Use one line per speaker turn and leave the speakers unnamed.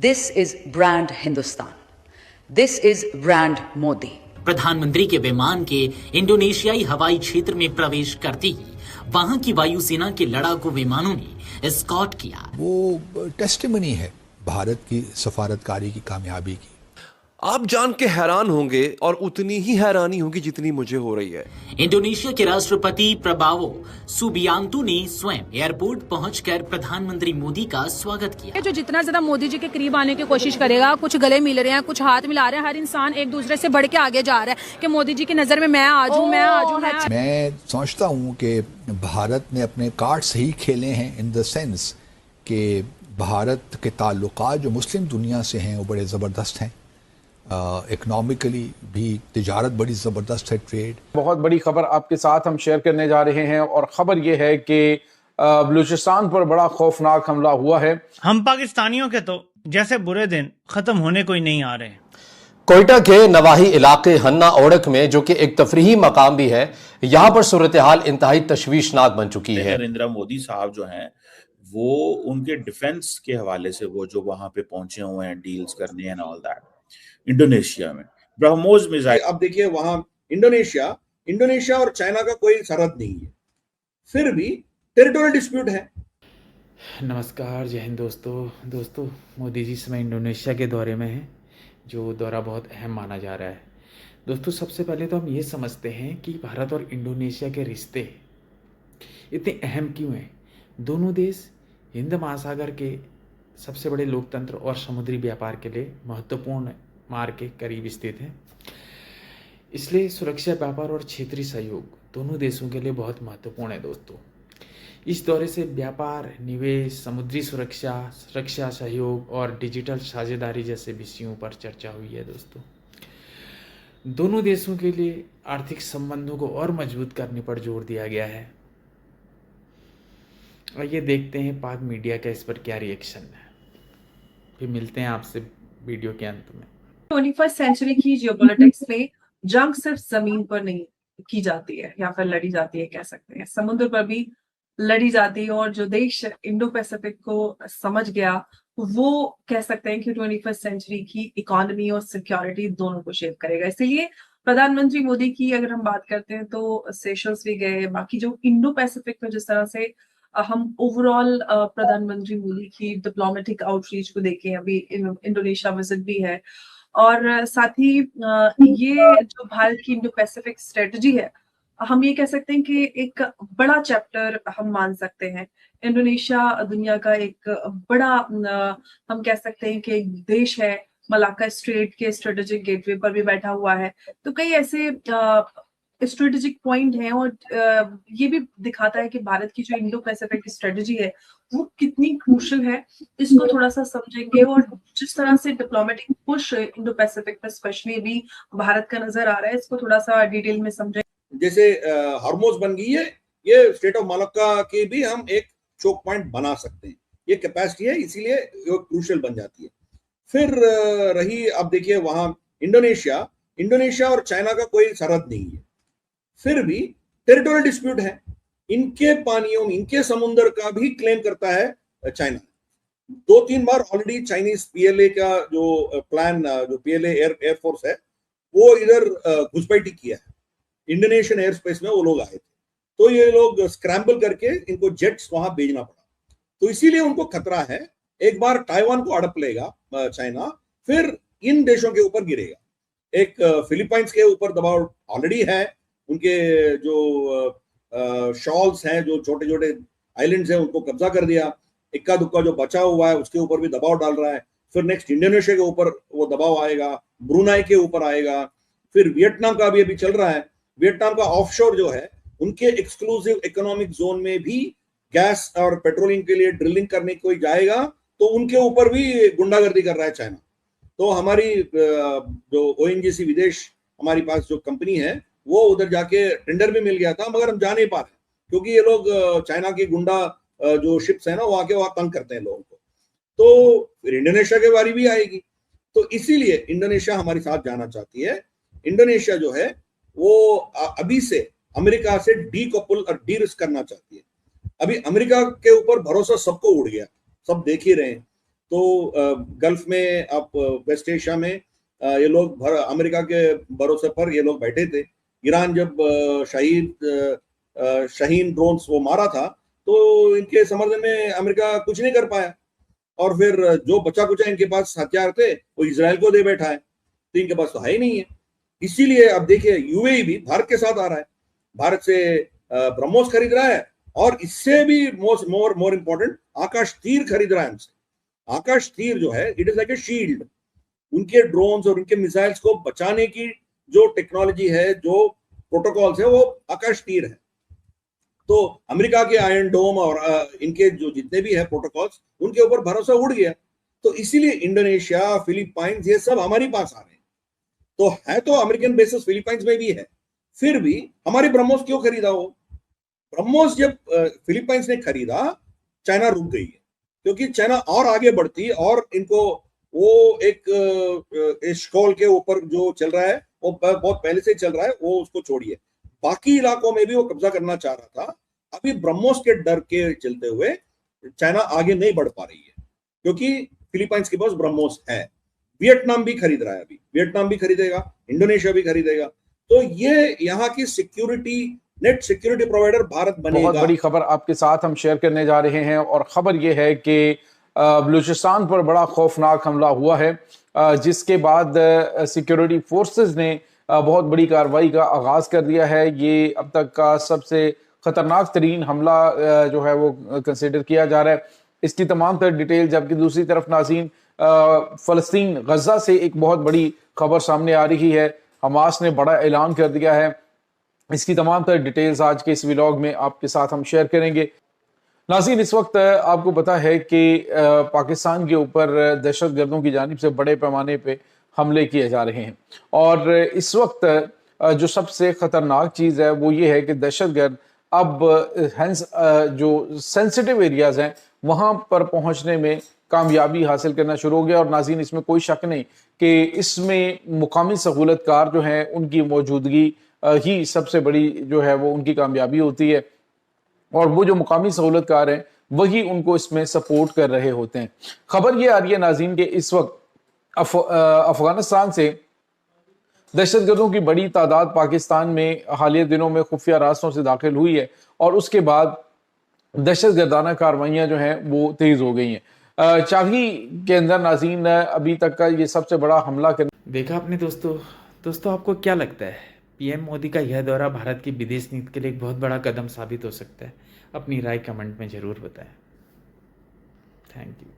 This is brand Hindustan. This is brand Modi.
प्रधानमंत्री के विमान के इंडोनेशियाई हवाई क्षेत्र में प्रवेश करते ही वहां की वायुसेना के लड़ाकू विमानों ने एस्कॉर्ट किया।
वो टेस्टिमनी है भारत की सफारतकारी की कामयाबी की।
आप जान के हैरान होंगे और उतनी ही हैरानी होगी जितनी मुझे हो रही है।
इंडोनेशिया के राष्ट्रपति प्रबावो सुबियांतो ने स्वयं एयरपोर्ट पहुंचकर प्रधानमंत्री मोदी का स्वागत किया।
जो जितना ज्यादा मोदी जी के करीब आने की कोशिश करेगा, कुछ गले मिल रहे हैं, कुछ हाथ मिला रहे हैं, हर इंसान एक दूसरे से बढ़ के आगे जा रहा है कि मोदी जी की नजर में मैं आ जाऊं, मैं आ जाऊं।
मैं समझता हूं कि भारत ने अपने कार्ड सही खेले हैं इन द सेंस कि भारत के ताल्लुकात जो मुस्लिम दुनिया से हैं वो बड़े ज़बरदस्त हैं। इकोनॉमिकली भी तिजारत बड़ी ज़बरदस्त है, ट्रेड।
बहुत बड़ी खबर आपके साथ हम शेयर करने जा रहे हैं और ख़बर ये है कि बलूचिस्तान पर बड़ा खौफनाक हमला हुआ है। हम पाकिस्तानियों के तो जैसे बुरे दिन ख़त्म होने को ही नहीं आ रहे।
कोयटा के नवाही इलाके हन्ना ओड़क में, जो कि एक तफरीही मकाम भी है, यहाँ पर सूरत हाल इंतहाई तशवीशनाक बन चुकी है।
नरेंद्र मोदी साहब जो हैं वो उनके डिफेंस के हवाले से वो जो वहां पे पहुंचे हुए हैं डील्स करने एंड ऑल दैट, इंडोनेशिया में ब्रह्मोस मिसाइल।
अब देखिए वहां इंडोनेशिया और चाइना का कोई सरहद नहीं है, फिर भी टेरिटोरियल डिस्प्यूट है।
नमस्कार, जय हिंद दोस्तों। मोदी जी समय इंडोनेशिया के दौरे में हैं, जो दौरा बहुत अहम माना जा रहा है। दोस्तों, सबसे पहले तो हम ये समझते हैं कि भारत और इंडोनेशिया के रिश्ते इतने अहम क्यों हैं। दोनों देश हिंद महासागर के सबसे बड़े लोकतंत्र और समुद्री व्यापार के लिए महत्वपूर्ण मार्ग के करीब स्थित हैं। इसलिए सुरक्षा, व्यापार और क्षेत्रीय सहयोग दोनों देशों के लिए बहुत महत्वपूर्ण है। दोस्तों, इस दौरे से व्यापार, निवेश, समुद्री सुरक्षा, रक्षा सहयोग और डिजिटल साझेदारी जैसे विषयों पर चर्चा हुई है। दोस्तों, दोनों देशों के लिए आर्थिक संबंधों को और मजबूत करने पर जोर दिया गया है। आइए देखते हैं पाक मीडिया का इस पर क्या रिएक्शन है। फिर मिलते हैं आपसे वीडियो के अंत में।
21st सेंचुरी की जियोपॉलिटिक्स में जंग सिर्फ जमीन पर नहीं की जाती है या फिर लड़ी जाती है, कह सकते हैं समुद्र पर भी लड़ी जाती है। और जो देश इंडो पैसिफिक को समझ गया वो कह सकते हैं कि 21st सेंचुरी की इकोनॉमी और सिक्योरिटी दोनों को शेप करेगा। इसीलिए प्रधानमंत्री मोदी की अगर हम बात करते हैं तो सेशल्स भी गए। बाकी जो इंडो पैसिफिक में जिस तरह से हम ओवरऑल प्रधानमंत्री मोदी की डिप्लोमेटिक आउटरीच को देखें, अभी इंडोनेशिया विजिट भी है, और साथ ही ये जो भारत की इंडो पैसिफिक स्ट्रेटजी है, हम ये कह सकते हैं कि एक बड़ा चैप्टर हम मान सकते हैं। इंडोनेशिया दुनिया का एक बड़ा हम कह सकते हैं कि एक देश है, मलाक्का स्ट्रेट के स्ट्रेटेजिक गेटवे पर भी बैठा हुआ है। तो कई ऐसे स्ट्रेटेजिक पॉइंट है और ये भी दिखाता है कि भारत की जो इंडो पैसिफिक की स्ट्रेटेजी है वो कितनी क्रूशियल है। इसको थोड़ा सा समझेंगे और जिस तरह से डिप्लोमेटिक पुश इंडो पैसिफिक पर स्पेशली भी भारत का नजर आ रहा है, इसको थोड़ा सा डिटेल में समझेंगे।
जैसे हॉर्मोज बन गई है, ये स्ट्रेट ऑफ मलाक्का के भी हम एक चोक पॉइंट बना सकते हैं, ये कैपेसिटी है, इसीलिए ये क्रूशियल बन जाती है। फिर रही, अब देखिए वहां इंडोनेशिया और चाइना का कोई सरहद नहीं है, फिर भी टेरिटोरियल डिस्प्यूट है। इनके पानियों में, इनके समुद्र का भी क्लेम करता है चाइना। 2-3 बार ऑलरेडी चाइनीज पीएलए का जो प्लान, जो पीएलए एयरफोर्स है, वो इधर घुसपैठी किया है। इंडोनेशियन एयर स्पेस में वो लोग आए थे, तो ये लोग स्क्रैम्बल करके इनको जेट्स वहां भेजना पड़ा। तो इसीलिए उनको खतरा है, एक बार ताइवान को अड़प लेगा चाइना, फिर इन देशों के ऊपर गिरेगा। एक फिलीपाइंस के ऊपर दबाव ऑलरेडी है, उनके जो शॉल्स हैं, जो छोटे छोटे आइलैंड्स हैं, उनको कब्जा कर दिया। इक्का दुक्का जो बचा हुआ है उसके ऊपर भी दबाव डाल रहा है। फिर नेक्स्ट इंडोनेशिया के ऊपर वो दबाव आएगा, ब्रुनाई के ऊपर आएगा, फिर वियतनाम का भी अभी चल रहा है। वियतनाम का ऑफशोर जो है, उनके एक्सक्लूसिव इकोनॉमिक जोन में भी गैस और पेट्रोलिंग के लिए ड्रिलिंग करने कोई जाएगा तो उनके ऊपर भी गुंडागर्दी कर रहा है चाइना। तो हमारी जो ओएनजीसी विदेश हमारी पास जो कंपनी है, वो उधर जाके टेंडर भी मिल गया था, मगर हम जा नहीं पा रहे क्योंकि ये लोग चाइना की गुंडा जो शिप्स है ना, वो आके वहां तंग करते हैं लोगों को। तो फिर इंडोनेशिया के बारी भी आएगी, तो इसीलिए इंडोनेशिया हमारे साथ जाना चाहती है। इंडोनेशिया जो है वो अभी से अमेरिका से डीकपल और डी रिस्क करना चाहती है। अभी अमेरिका के ऊपर भरोसा सबको उड़ गया, सब देख ही रहे हैं। तो गल्फ में, आप वेस्ट एशिया में ये लोग अमेरिका के भरोसे पर ये लोग बैठे थे। ईरान जब शाहीन ड्रोन्स वो मारा था तो इनके समर्थन में अमेरिका कुछ नहीं कर पाया, और फिर जो बचा कुचा इनके पास हथियार थे वो इजराइल को दे बैठा है, तो इनके पास तो है ही नहीं है। इसीलिए अब देखिए यूएई भी भारत के साथ आ रहा है, भारत से ब्रह्मोस खरीद रहा है, और इससे भी मोर इम्पोर्टेंट आकाश तीर खरीद रहा है हमसे। आकाश तीर जो है it is like a shield, उनके ड्रोन्स और उनके मिसाइल्स को बचाने की जो टेक्नोलॉजी है, जो प्रोटोकॉल्स है, वो आकाश तीर है। तो अमेरिका के आयरन डोम और इनके जो जितने भी है प्रोटोकॉल्स, उनके ऊपर भरोसा उड़ गया। तो इसीलिए इंडोनेशिया, फिलीपाइंस, ये सब हमारे पास आ रहे हैं। तो है तो अमेरिकन बेसिस फिलीपाइंस में भी है, फिर भी हमारी ब्रह्मोस क्यों खरीदा? वो ब्रह्मोस जब फिलीपाइंस ने खरीदा, चाइना रुक गई है, क्योंकि चाइना और आगे बढ़ती और इनको वो एक शकोल के ऊपर जो चल रहा है वो बहुत पहले से चल रहा है, वो उसको छोड़िए, बाकी इलाकों में भी वो कब्जा करना चाह रहा था। अभी ब्रह्मोस के डर के चलते हुए चाइना आगे नहीं बढ़ पा रही है, क्योंकि फिलीपाइंस के पास ब्रह्मोस है। वियतनाम भी खरीद रहा है, अभी वियतनाम भी खरीदेगा, इंडोनेशिया भी खरीदेगा। तो ये यहाँ की security, net security provider Bharat बनेगा।
बहुत बड़ी खबर आपके साथ हम शेयर करने जा रहे हैं, और खबर ये है कि बलूचिस्तान पर बड़ा खौफनाक हमला हुआ है, जिसके बाद सिक्योरिटी फोर्सेस ने बहुत बड़ी कार्रवाई का आगाज कर दिया है। ये अब तक का सबसे खतरनाक तरीन हमला जो है वो कंसिडर किया जा रहा है। इसकी तमाम तर डिटेल, जबकि दूसरी तरफ नाज़रीन फलस्तीन गजा से एक बहुत बड़ी खबर सामने आ रही है। हमास ने बड़ा ऐलान कर दिया है। इसकी तमाम तर डिटेल्स आज के इस व्लॉग में आपके साथ हम शेयर करेंगे। नाज़रीन, इस वक्त आपको पता है कि पाकिस्तान के ऊपर दहशतगर्दों की जानिब से बड़े पैमाने पे हमले किए जा रहे हैं, और इस वक्त जो सबसे ख़तरनाक चीज़ है वो ये है कि दहशतगर्द अब जो सेंसिटिव एरियाज़ हैं वहाँ पर पहुँचने में कामयाबी हासिल करना शुरू हो गया। और नाज़रीन, इसमें कोई शक नहीं कि इसमें मुकामी सहूलतकार जो हैं उनकी मौजूदगी ही सबसे बड़ी जो है वो उनकी कामयाबी होती है, और वो जो मुकामी सहूलतकार हैं वही उनको इसमें सपोर्ट कर रहे होते हैं। खबर ये आ रही है नाज़रीन कि इस वक्त अफगानिस्तान से दहशतगर्दों की बड़ी तादाद पाकिस्तान में हालिया दिनों में खुफिया रास्तों से दाखिल हुई है, और उसके बाद दहशतगर्दाना कार्रवाइयाँ जो हैं वो तेज़ हो गई हैं। चागी के अंदर नाज़रीन अभी तक का ये सबसे बड़ा हमला
देखा आपने दोस्तों आपको क्या लगता है, पीएम मोदी का यह दौरा भारत की विदेश नीति के लिए एक बहुत बड़ा कदम साबित हो सकता है? अपनी राय कमेंट में ज़रूर बताएं। Thank you.